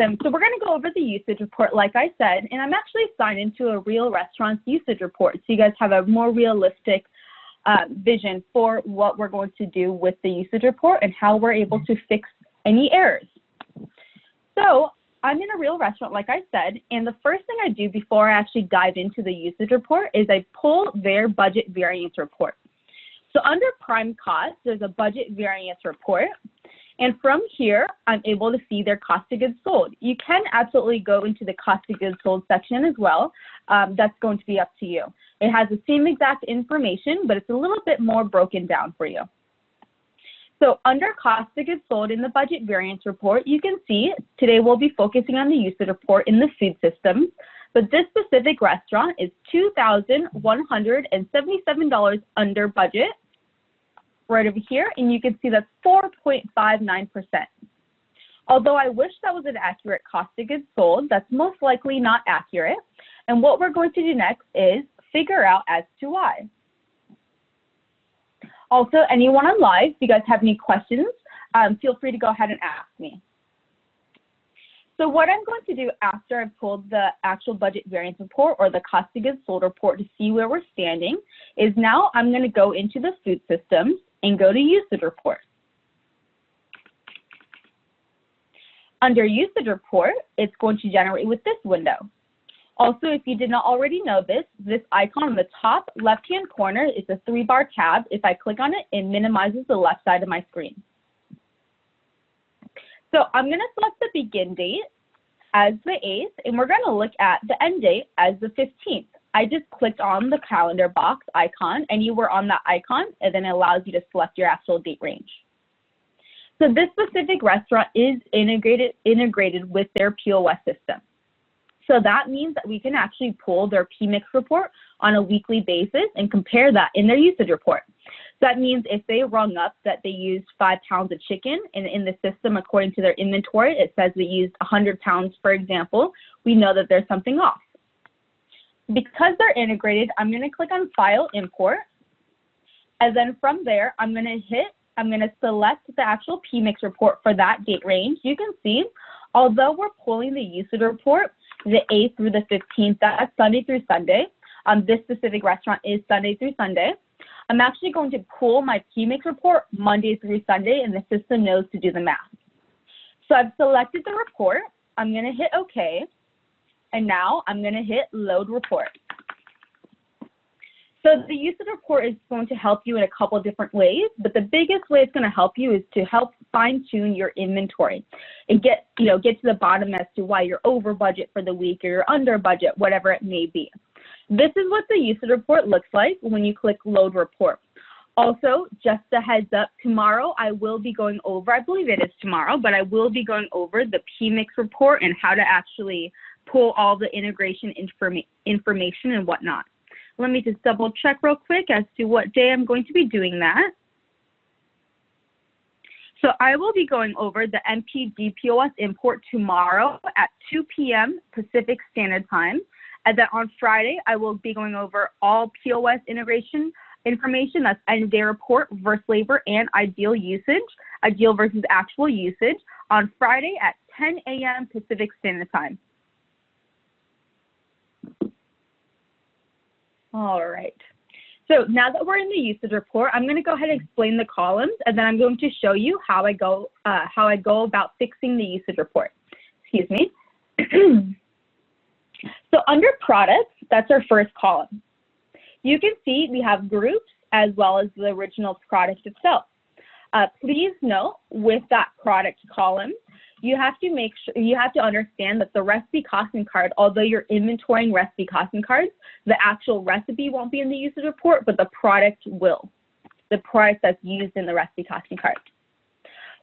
system. So we're going to go over the usage report, like I said, and I'm actually signed into a real restaurant's usage report, so you guys have a more realistic vision for what we're going to do with the usage report and how we're able to fix any errors. So I'm in a real restaurant, like I said, and the first thing I do before I actually dive into the usage report is I pull their budget variance report. So under prime cost, there's a budget variance report. And from here, I'm able to see their cost of goods sold. You can absolutely go into the cost of goods sold section as well. That's going to be up to you. It has the same exact information, but it's a little bit more broken down for you. So under cost of goods sold in the budget variance report, you can see today we'll be focusing on the usage report in the food systems, but this specific restaurant is $2,177 under budget right over here, and you can see that's 4.59%. Although I wish that was an accurate cost of goods sold, that's most likely not accurate. And what we're going to do next is figure out as to why. Also, anyone on live, if you guys have any questions, feel free to go ahead and ask me. So what I'm going to do after I've pulled the actual budget variance report or the cost of goods sold report to see where we're standing is now I'm going to go into the food systems and go to usage report. Under usage report, it's going to generate with this window. Also, if you did not already know this, this icon on the top left-hand corner is a 3-bar tab. If I click on it, it minimizes the left side of my screen. So I'm going to select the begin date as the 8th, and we're going to look at the end date as the 15th. I just clicked on the calendar box icon, and you were on that icon, and then it allows you to select your actual date range. So this specific restaurant is integrated with their POS system. So that means that we can actually pull their PMIX report on a weekly basis and compare that in their usage report. So that means if they rung up that they used 5 pounds of chicken, and in the system, according to their inventory, it says they used 100 pounds, for example, we know that there's something off. Because they're integrated, I'm going to click on File, Import, and then from there, I'm going to select the actual PMIX report for that date range. You can see, although we're pulling the usage report, the 8th through the 15th, that's Sunday through Sunday. This specific restaurant is Sunday through Sunday. I'm actually going to pull my PMIX report Monday through Sunday, and the system knows to do the math. So I've selected the report. I'm going to hit OK, and now I'm going to hit Load Report. So the usage report is going to help you in a couple of different ways, but the biggest way it's going to help you is to help fine-tune your inventory and get to the bottom as to why you're over budget for the week or you're under budget, whatever it may be. This is what the usage report looks like when you click Load Report. Also, just a heads up, tomorrow I will be going over, I believe it is tomorrow, but I will be going over the PMIX report and how to actually pull all the integration information and whatnot. Let me just double check real quick as to what day I'm going to be doing that. So I will be going over the MPG POS import tomorrow at 2 p.m. Pacific Standard Time. And then on Friday, I will be going over all POS integration information, that's end of day report, versus labor, and ideal usage, ideal versus actual usage, on Friday at 10 a.m. Pacific Standard Time. All right. So now that we're in the usage report, I'm going to go ahead and explain the columns, and then I'm going to show you how I go about fixing the usage report. Excuse me. So under products, that's our first column. You can see we have groups as well as the original product itself. Please note with that product column, you have to understand that the recipe costing card, although you're inventorying recipe costing cards, the actual recipe won't be in the usage report, but the product will. The product that's used in the recipe costing card.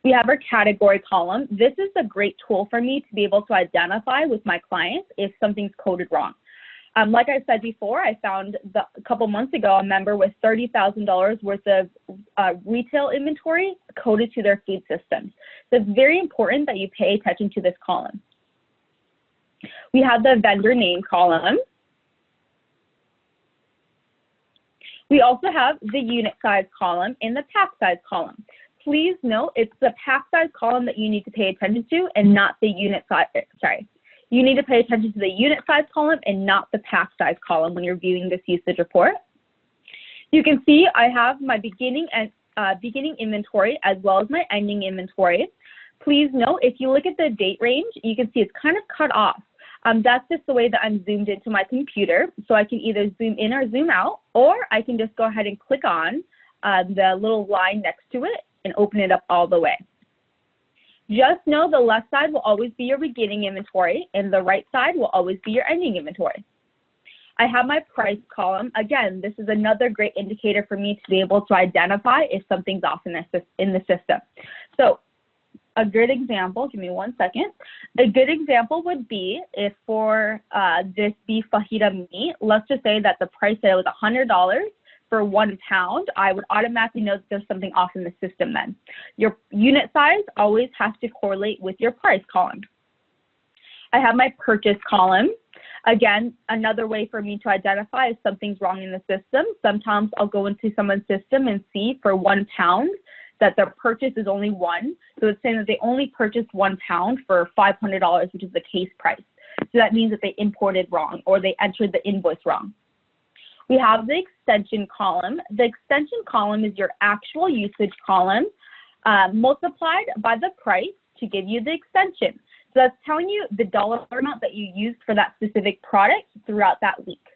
We have our category column. This is a great tool for me to be able to identify with my clients if something's coded wrong. Like I said before, I found a couple months ago a member with $30,000 worth of retail inventory coded to their food systems. So it's very important that you pay attention to this column. We have the vendor name column. We also have the unit size column and the pack size column. please note it's the pack size column that you need to pay attention to and not the unit size, You need to pay attention to the unit size column and not the pack size column when you're viewing this usage report. You can see I have my beginning inventory as well as my ending inventory. Please note, if you look at the date range, you can see it's kind of cut off. That's just the way that I'm zoomed into my computer. So I can either zoom in or zoom out, or I can just go ahead and click on the little line next to it and open it up all the way. Just know the left side will always be your beginning inventory and the right side will always be your ending inventory. I have my price column. Again, this is another great indicator for me to be able to identify if something's off in the system. So a good example, give me 1 second. A good example would be if for this beef fajita meat, let's just say that the price that it was $100 for 1 pound, I would automatically know that there's something off in the system then. Your unit size always has to correlate with your price column. I have my purchase column. Again, another way for me to identify if something's wrong in the system. Sometimes I'll go into someone's system and see for 1 pound that their purchase is only 1. So it's saying that they only purchased 1 pound for $500, which is the case price. So that means that they imported wrong or they entered the invoice wrong. We have the extension column. The extension column is your actual usage column multiplied by the price to give you the extension. So that's telling you the dollar amount that you used for that specific product throughout that week.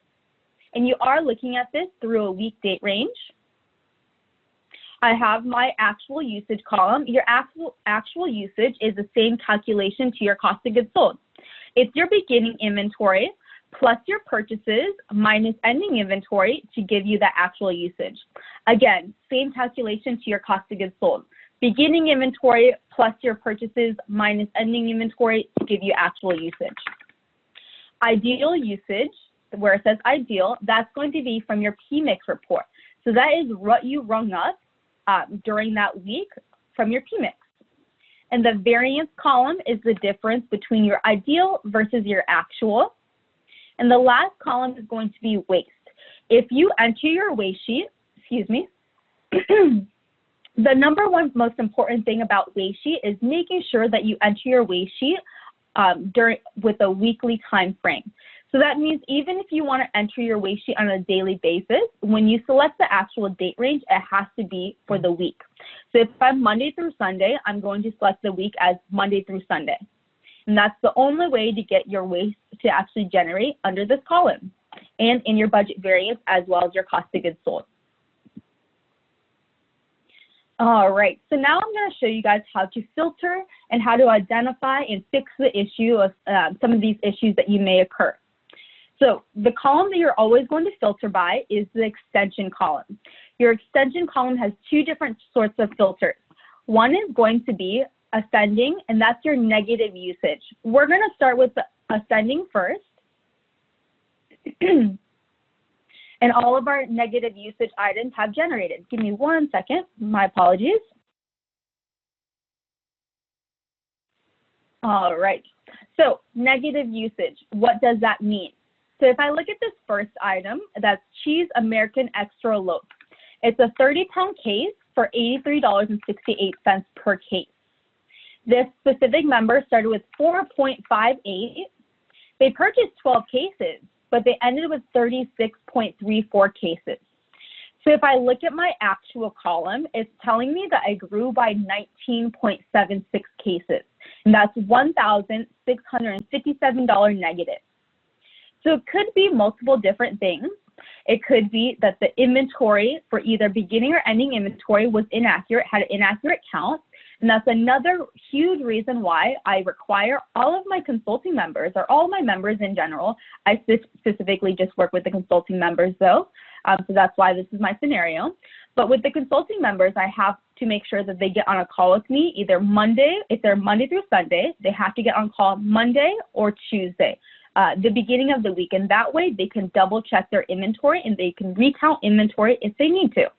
And you are looking at this through a week date range. I have my actual usage column. Your actual usage is the same calculation to your cost of goods sold. It's your beginning inventory plus your purchases minus ending inventory to give you that actual usage. Again, same calculation to your cost of goods sold. Beginning inventory plus your purchases minus ending inventory to give you actual usage. Ideal usage, where it says ideal, that's going to be from your PMIX report. So that is what you rung up during that week from your PMIX. And the variance column is the difference between your ideal versus your actual. And the last column is going to be waste. If you enter your waste sheet, the number one most important thing about waste sheet is making sure that you enter your waste sheet with a weekly time frame. So that means even if you want to enter your waste sheet on a daily basis, when you select the actual date range, it has to be for the week. So if I'm Monday through Sunday, I'm going to select the week as Monday through Sunday. And that's the only way to get your waste to actually generate under this column and in your budget variance as well as your cost of goods sold. All right, so now I'm going to show you guys how to filter and how to identify and fix the issue of some of these issues that you may occur. So the column that you're always going to filter by is the extension column. Your extension column has two different sorts of filters. One is going to be ascending, and that's your negative usage. We're going to start with the ascending first. And all of our negative usage items have generated. Give me 1 second, my apologies. All right, so negative usage, what does that mean? So if I look at this first item, that's cheese American extra loaf. It's a 30-pound case for $83.68 per case. This specific member started with 4.58. They purchased 12 cases, but they ended with 36.34 cases. So if I look at my actual column, it's telling me that I grew by 19.76 cases, and that's $1,657 negative. So it could be multiple different things. It could be that the inventory for either beginning or ending inventory was inaccurate, had an inaccurate count. And that's another huge reason why I require all of my consulting members, or all my members in general. I specifically just work with the consulting members though, so that's why this is my scenario. But with the consulting members, I have to make sure that they get on a call with me either Monday, if they're Monday through Sunday, they have to get on call Monday or Tuesday, the beginning of the week. And that way they can double check their inventory and they can recount inventory if they need to.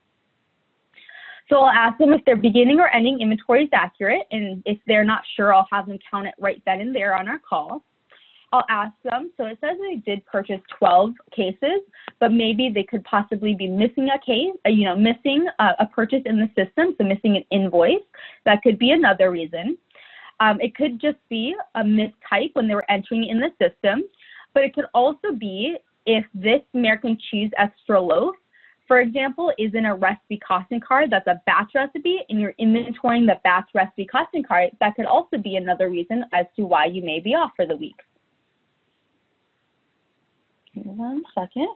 So I'll ask them if their beginning or ending inventory is accurate, and if they're not sure, I'll have them count it right then and there on our call. I'll ask them, so it says they did purchase 12 cases, but maybe they could possibly be missing a case, missing a purchase in the system, so missing an invoice. That could be another reason. It could just be a mistype when they were entering in the system, but it could also be if this American cheese extra loaf, for example, is in a recipe costing card that's a batch recipe and you're inventorying the batch recipe costing card, that could also be another reason as to why you may be off for the week. Give me 1 second.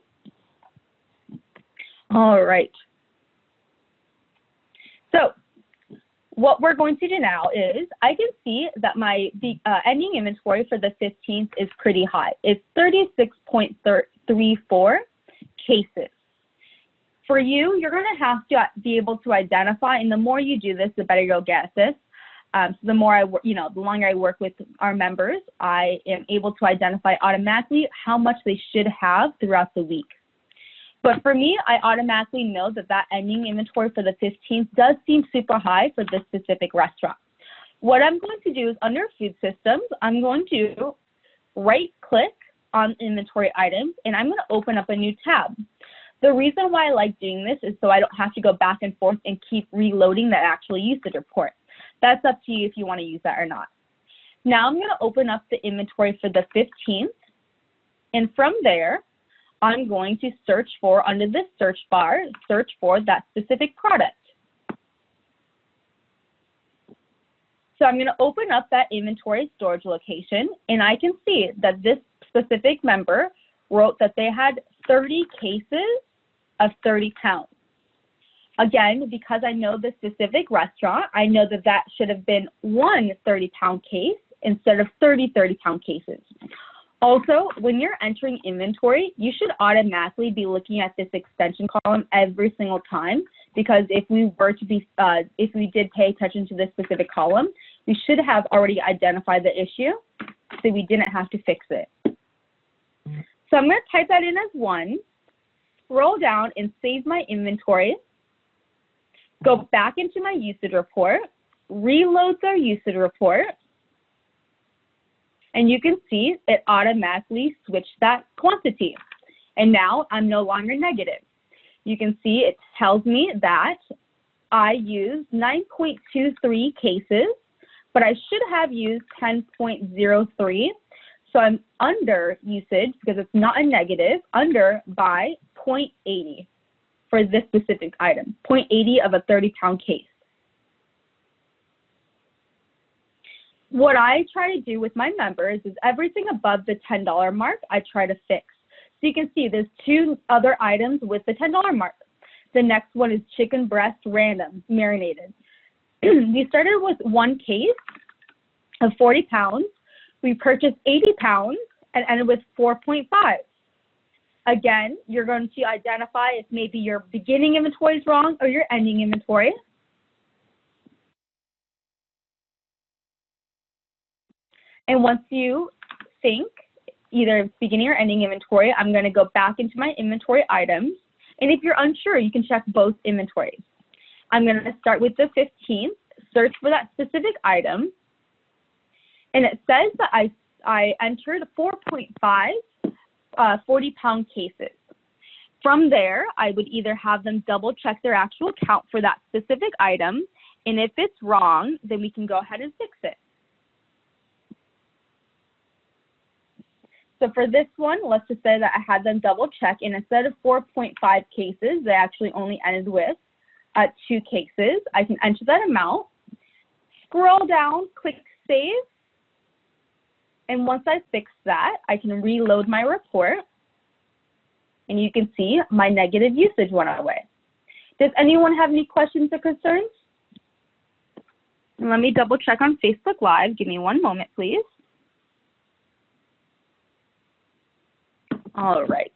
All right. So what we're going to do now is I can see that my ending inventory for the 15th is pretty high. It's 36.34 cases. For you, you're going to have to be able to identify, and the more you do this, the better you'll get at this. So the more the longer I work with our members, I am able to identify automatically how much they should have throughout the week. But for me, I automatically know that that ending inventory for the 15th does seem super high for this specific restaurant. What I'm going to do is under food systems, I'm going to right click on inventory items and I'm going to open up a new tab. The reason why I like doing this is so I don't have to go back and forth and keep reloading that actual usage report. That's up to you if you want to use that or not. Now I'm going to open up the inventory for the 15th, and from there, I'm going to search for, under this search bar, search for that specific product. So I'm going to open up that inventory storage location, and I can see that this specific member wrote that they had 30 cases of 30 pounds. Again, because I know the specific restaurant, I know that that should have been one 30-pound case instead of 30 30-pound cases. Also, when you're entering inventory, you should automatically be looking at this extension column every single time, because if we did pay attention to this specific column, we should have already identified the issue, so we didn't have to fix it. So I'm going to type that in as 1, scroll down and save my inventory, go back into my usage report, reload the usage report, and you can see it automatically switched that quantity. And now I'm no longer negative. You can see it tells me that I used 9.23 cases, but I should have used 10.03. So I'm under usage, because it's not a negative, under by 0.80 for this specific item, 0.80 of a 30-pound case. What I try to do with my members is everything above the $10 mark, I try to fix. So you can see there's 2 other items with the $10 mark. The next one is chicken breast random, marinated. We started with 1 case of 40 pounds. We purchased 80 pounds and ended with 4.5. Again, you're going to identify if maybe your beginning inventory is wrong or your ending inventory. And once you think either it's beginning or ending inventory, I'm going to go back into my inventory items. And if you're unsure, you can check both inventories. I'm going to start with the 15th, search for that specific item. And it says that I entered 4.5 40-pound cases. From there, I would either have them double check their actual count for that specific item. And if it's wrong, then we can go ahead and fix it. So for this one, let's just say that I had them double check, and instead of 4.5 cases, they actually only ended with 2 cases. I can enter that amount, scroll down, click save, and once I fix that, I can reload my report, and you can see my negative usage went away. Does anyone have any questions or concerns? Let me double check on Facebook Live. Give me 1 moment, please. All right.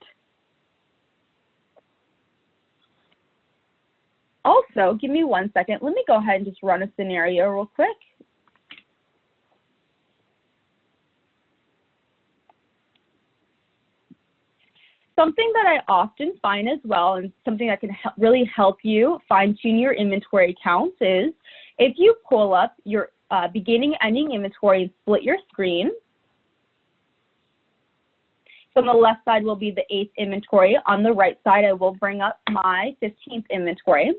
Also, give me 1 second. Let me go ahead and just run a scenario real quick. Something that I often find as well, and something that can really help you fine-tune your inventory counts, is if you pull up your beginning ending inventory and split your screen, So on the left side will be the 8th inventory. On the right side, I will bring up my 15th inventory.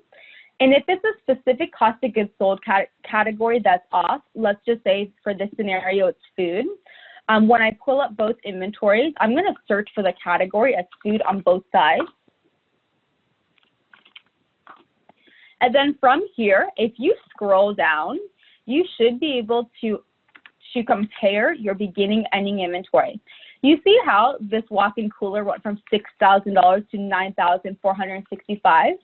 And if it's a specific cost of goods sold category that's off, let's just say for this scenario, it's food. When I pull up both inventories, I'm going to search for the category as food on both sides. And then from here, if you scroll down, you should be able to compare your beginning ending inventory. You see how this walk-in cooler went from $6,000 to $9,465?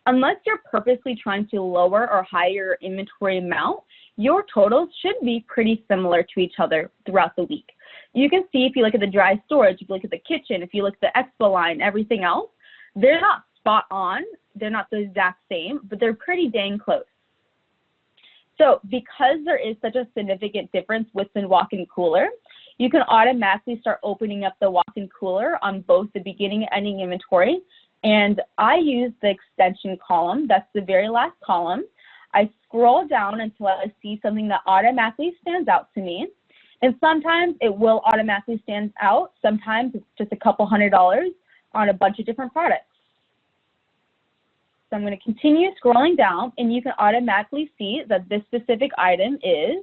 Unless you're purposely trying to lower or higher your inventory amount, your totals should be pretty similar to each other throughout the week. You can see if you look at the dry storage, if you look at the kitchen, if you look at the expo line, everything else, they're not spot on, they're not the exact same, but they're pretty dang close. So because there is such a significant difference with the walk-in cooler, you can automatically start opening up the walk-in cooler on both the beginning and ending inventory. And I use the extension column, that's the very last column. I scroll down until I see something that automatically stands out to me. And sometimes it will automatically stand out. Sometimes it's just a couple $100 on a bunch of different products. So I'm going to continue scrolling down, and you can automatically see that this specific item is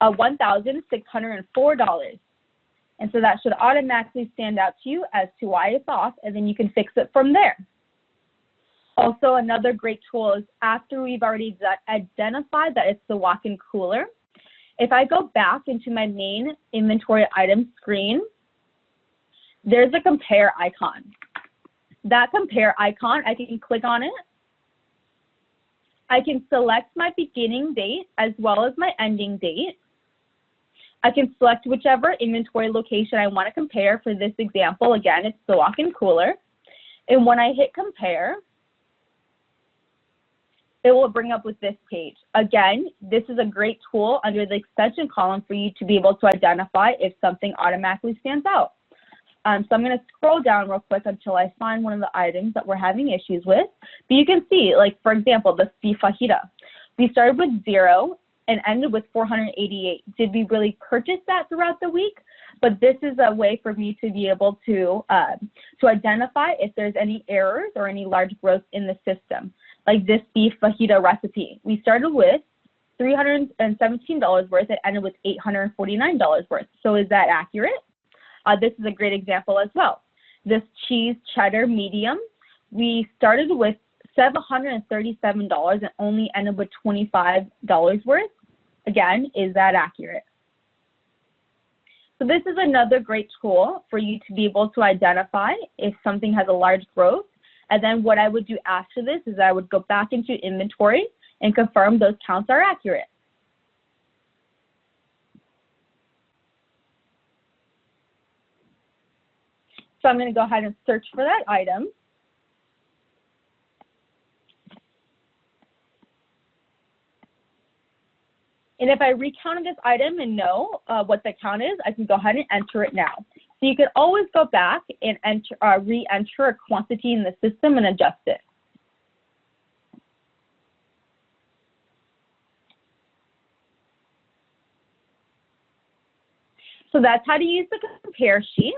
$1,604. And so that should automatically stand out to you as to why it's off, and then you can fix it from there. Also, another great tool is after we've already identified that it's the walk-in cooler, if I go back into my main inventory item screen, there's a compare icon. That compare icon, I can click on it. I can select my beginning date as well as my ending date. I can select whichever inventory location I want to compare. For this example, again, it's the walk-in cooler. And when I hit compare, it will bring up with this page. Again, this is a great tool under the extension column for you to be able to identify if something automatically stands out. So I'm going to scroll down real quick until I find one of the items that we're having issues with. But you can see, like, for example, the beef fajita. We started with 0 and ended with 488. Did we really purchase that throughout the week? But this is a way for me to be able to identify if there's any errors or any large growth in the system. Like this beef fajita recipe. We started with $317 worth and ended with $849 worth. So is that accurate? This is a great example as well. This cheese cheddar medium, we started with $737 and only ended with $25 worth. Again, is that accurate? So this is another great tool for you to be able to identify if something has a large growth. And then what I would do after this is I would go back into inventory and confirm those counts are accurate. So I'm going to go ahead and search for that item. And if I recounted this item and know what the count is, I can go ahead and enter it now. So you can always go back and enter, re-enter a quantity in the system and adjust it. So that's how to use the compare sheet.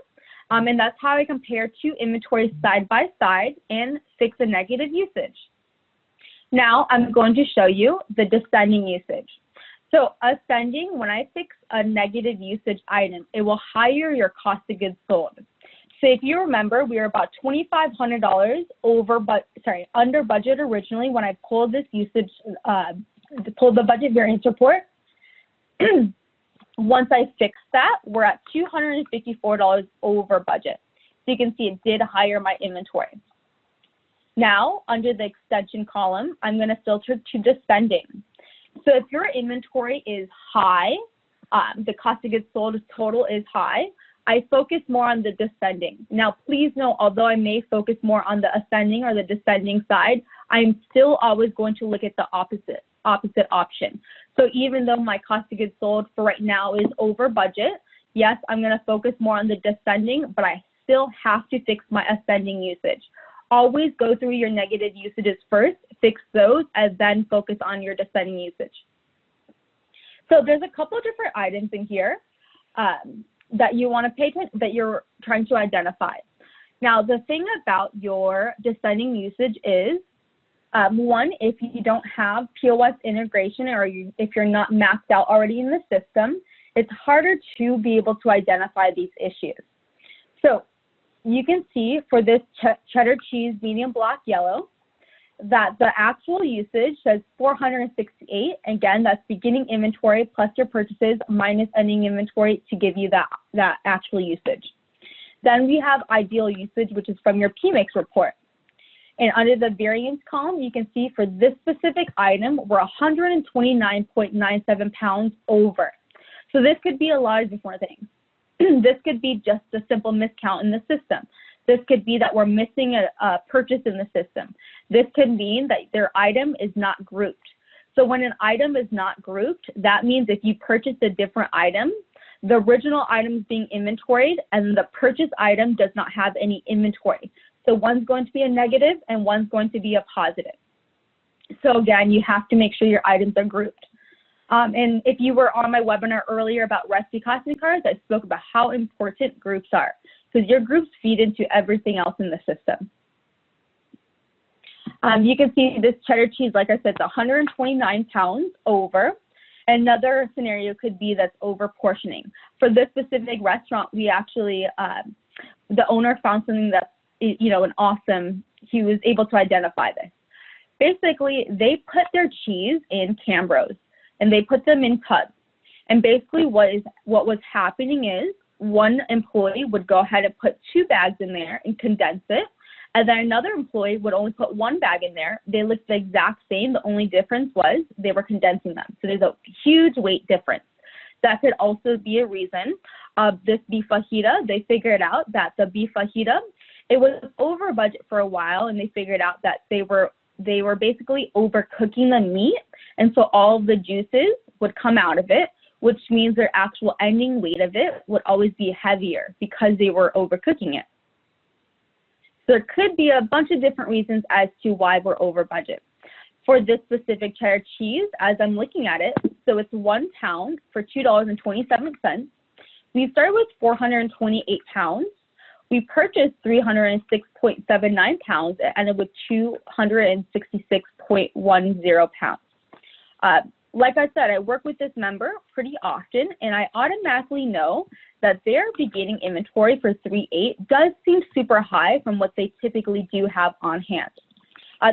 And that's how I compare two inventories side by side and fix a negative usage. Now I'm going to show you the descending usage. So ascending, when I fix a negative usage item, it will higher your cost of goods sold. So if you remember, we were about $2,500 under budget originally when I pulled this usage, pulled the budget variance report. Once I fixed that, we're at $254 over budget. So you can see it did higher my inventory. Now, under the extension column, I'm going to filter to descending. So if your inventory is high, the cost of goods sold total is high, I focus more on the descending. Now, please note, although I may focus more on the ascending or the descending side, I'm still always going to look at the opposite option. So even though my cost of goods sold for right now is over budget, yes, I'm going to focus more on the descending, but I still have to fix my ascending usage. Always go through your negative usages first, fix those, and then focus on your descending usage. So there's a couple of different items in here. that you want to pay attention, that you're trying to identify. Now, the thing about your descending usage is, one, if you don't have POS integration or if you're not mapped out already in the system, it's harder to be able to identify these issues. So you can see for this cheddar cheese medium block yellow that the actual usage says 468. Again, that's beginning inventory plus your purchases minus ending inventory to give you that actual usage. Then we have ideal usage, which is from your PMIX report. And under the variance column, you can see for this specific item, we're 129.97 pounds over. So this could be a lot of different things. This could be just a simple miscount in the system. This could be that we're missing a purchase in the system. This could mean that their item is not grouped. So when an item is not grouped, that means if you purchase a different item, the original item is being inventoried and the purchase item does not have any inventory. So one's going to be a negative and one's going to be a positive. So again, you have to make sure your items are grouped. And if you were on my webinar earlier about recipe costing cards, I spoke about how important groups are because your groups feed into everything else in the system. You can see this cheddar cheese, like I said, it's 129 pounds over. Another scenario could be that's over portioning. For this specific restaurant, we actually, the owner found something that's, an awesome, he was able to identify this. Basically, they put their cheese in Cambros and they put them in tubs. And basically what was happening is one employee would go ahead and put 2 bags in there and condense it. And then another employee would only put 1 bag in there. They looked the exact same. The only difference was they were condensing them. So there's a huge weight difference. That could also be a reason of this beef fajita. They figured out that the beef fajita, it was over budget for a while, and they figured out that they were basically overcooking the meat. And so all of the juices would come out of it, which means their actual ending weight of it would always be heavier because they were overcooking it. There could be a bunch of different reasons as to why we're over budget. For this specific cheddar cheese, as I'm looking at it, so it's 1 pound for $2.27. We started with 428 pounds. We purchased 306.79 pounds and ended with 266.10 pounds. Like I said, I work with this member pretty often, and I automatically know that their beginning inventory for 3/8 does seem super high from what they typically do have on hand.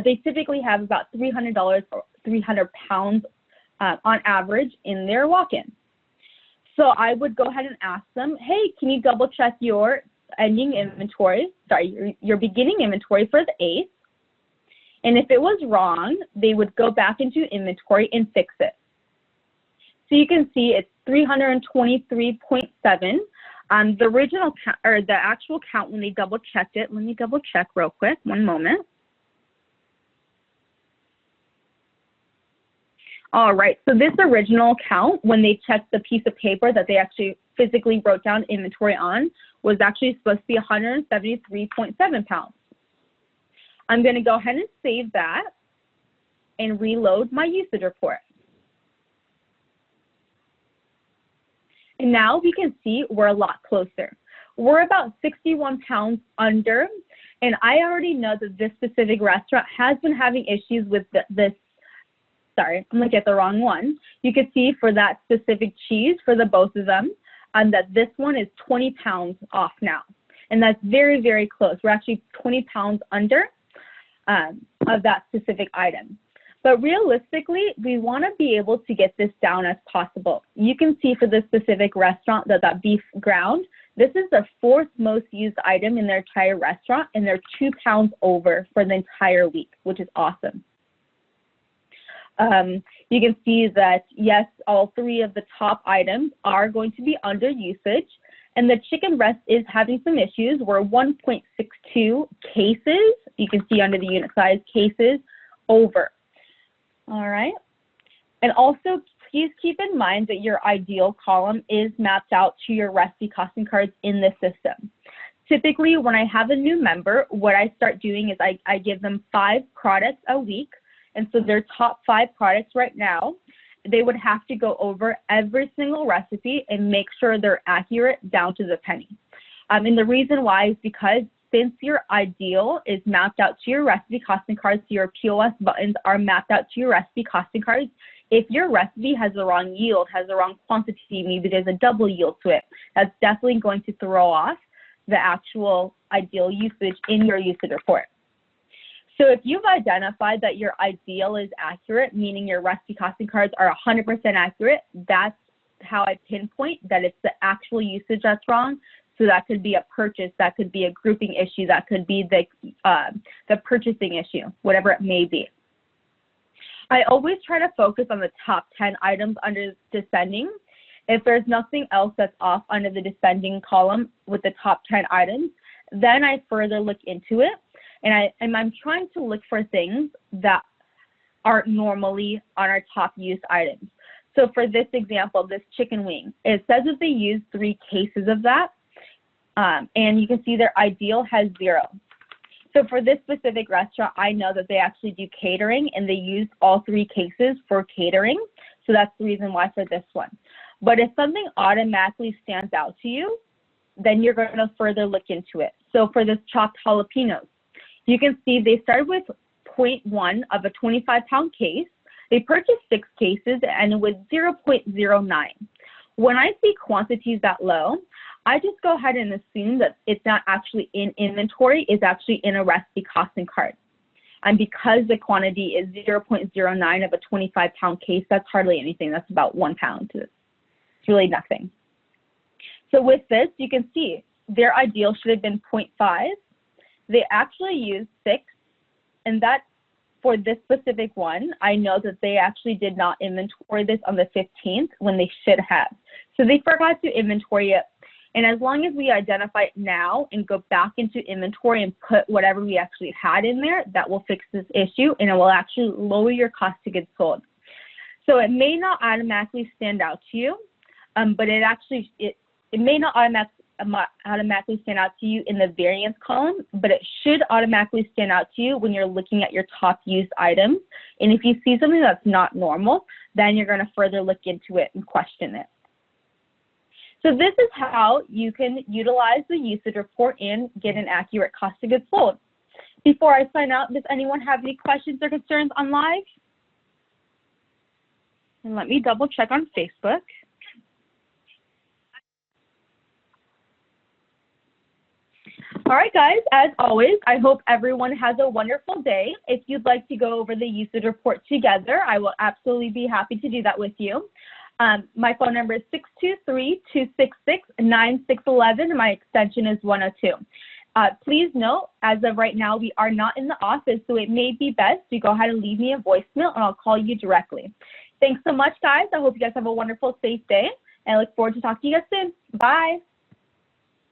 They typically have about $300 or 300 pounds on average in their walk-in. So I would go ahead and ask them, hey, can you double check your ending inventory, your beginning inventory for the 8th? And if it was wrong, they would go back into inventory and fix it. So you can see it's 323.7. The original count, or the actual count when they double checked it, let me double check real quick, one moment. All right, so this original count, when they checked the piece of paper that they actually physically wrote down inventory on, was actually supposed to be 173.7 pounds. I'm going to go ahead and save that and reload my usage report. And now we can see we're a lot closer. We're about 61 pounds under, and I already know that this specific restaurant has been having issues with sorry, I'm going to get the wrong one. You can see for that specific cheese, for the both of them, that this one is 20 pounds off now. And that's very, very close. We're actually 20 pounds under of that specific item. But realistically, we want to be able to get this down as possible. You can see for this specific restaurant that beef ground, this is the 4th most used item in their entire restaurant, and they're 2 pounds over for the entire week, which is awesome. You can see that, yes, all 3 of the top items are going to be under usage, and the chicken breast is having some issues. We're 1.62 cases, you can see under the unit size, cases over. All right. And also, please keep in mind that your ideal column is mapped out to your recipe costing cards in the system. Typically, when I have a new member, what I start doing is I give them 5 products a week. And so their top 5 products right now, they would have to go over every single recipe and make sure they're accurate down to the penny. And the reason why is because since your ideal is mapped out to your recipe costing cards, so your POS buttons are mapped out to your recipe costing cards, if your recipe has the wrong yield, has the wrong quantity, maybe there's a double yield to it, that's definitely going to throw off the actual ideal usage in your usage report. So if you've identified that your ideal is accurate, meaning your recipe costing cards are 100% accurate, that's how I pinpoint that it's the actual usage that's wrong. So that could be a purchase, that could be a grouping issue, that could be the purchasing issue, whatever it may be. I always try to focus on the top 10 items under descending. If there's nothing else that's off under the descending column with the top 10 items, then I further look into it. And I'm trying to look for things that aren't normally on our top use items. So for this example, this chicken wing, it says that they use 3 cases of that. And you can see their ideal has 0. So for this specific restaurant, I know that they actually do catering and they use all 3 cases for catering. So that's the reason why for this one. But if something automatically stands out to you, then you're going to further look into it. So for this chopped jalapenos, you can see they started with 0.1 of a 25-pound case. They purchased 6 cases and with 0.09. When I see quantities that low, I just go ahead and assume that it's not actually in inventory, it's actually in a recipe costing card. And because the quantity is 0.09 of a 25-pound case, that's hardly anything. That's about 1 pound. It's really nothing. So with this, you can see their ideal should have been 0.5. They actually used 6, and that for this specific one, I know that they actually did not inventory this on the 15th when they should have. So they forgot to inventory it. And as long as we identify it now and go back into inventory and put whatever we actually had in there, that will fix this issue and it will actually lower your cost of goods sold. So it may not automatically stand out to you, but it may not automatically stand out to you in the variance column, but it should automatically stand out to you when you're looking at your top used items. And if you see something that's not normal, then you're going to further look into it and question it. So this is how you can utilize the usage report and get an accurate cost of goods sold. Before I sign out, does anyone have any questions or concerns on live? And let me double check on Facebook. All right, guys, as always, I hope everyone has a wonderful day. If you'd like to go over the usage report together, I will absolutely be happy to do that with you. My phone number is 623-266-9611, and my extension is 102. Please note, as of right now, we are not in the office, so it may be best to go ahead and leave me a voicemail, and I'll call you directly. Thanks so much, guys. I hope you guys have a wonderful, safe day, and I look forward to talking to you guys soon. Bye.